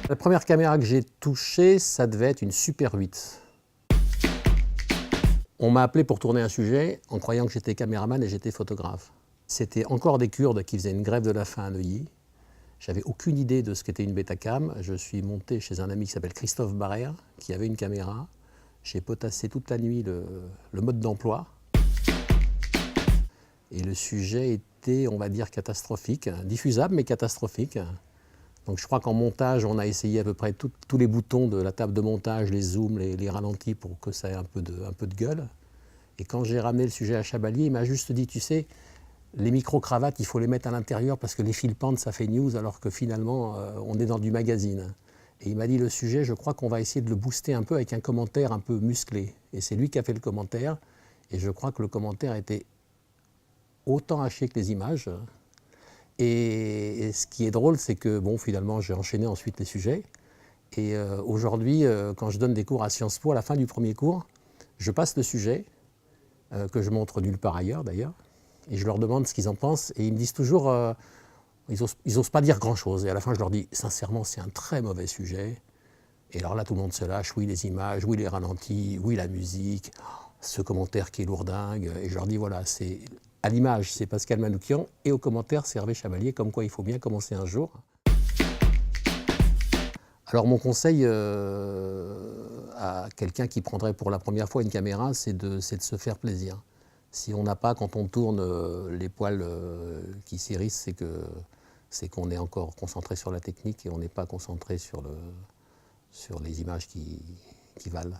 La première caméra que j'ai touchée, ça devait être une Super 8. On m'a appelé pour tourner un sujet en croyant que j'étais caméraman et j'étais photographe. C'était encore des Kurdes qui faisaient une grève de la faim à Neuilly. J'avais aucune idée de ce qu'était une Betacam. Je suis monté chez un ami qui s'appelle Christophe Barrère, qui avait une caméra. J'ai potassé toute la nuit le mode d'emploi. Et le sujet était, on va dire, catastrophique, diffusable mais catastrophique. Donc je crois qu'en montage, on a essayé à peu près tous les boutons de la table de montage, les zooms, les ralentis pour que ça ait un peu de gueule. Et quand j'ai ramené le sujet à Chabalier, il m'a juste dit, tu sais, les micro-cravates, il faut les mettre à l'intérieur parce que les fil pentes, ça fait news, alors que finalement, on est dans du magazine. Et il m'a dit, le sujet, je crois qu'on va essayer de le booster un peu avec un commentaire un peu musclé. Et c'est lui qui a fait le commentaire. Et je crois que le commentaire était autant haché que les images. Et ce qui est drôle, c'est que, bon, finalement, j'ai enchaîné ensuite les sujets. Et aujourd'hui, quand je donne des cours à Sciences Po, à la fin du premier cours, je passe le sujet, que je montre nulle part ailleurs d'ailleurs, et je leur demande ce qu'ils en pensent. Et ils me disent toujours, ils osent pas dire grand-chose. Et à la fin, je leur dis, sincèrement, c'est un très mauvais sujet. Et alors là, tout le monde se lâche, oui, les images, oui, les ralentis, oui, la musique, ce commentaire qui est lourdingue. Et je leur dis, voilà, c'est à l'image, c'est Pascal Manoukian, et au commentaire, c'est Hervé Chabalier, comme quoi il faut bien commencer un jour. Alors mon conseil à quelqu'un qui prendrait pour la première fois une caméra, c'est de se faire plaisir. Si on n'a pas, quand on tourne, les poils qui s'hérissent, c'est qu'on est encore concentré sur la technique et on n'est pas concentré sur les images qui valent.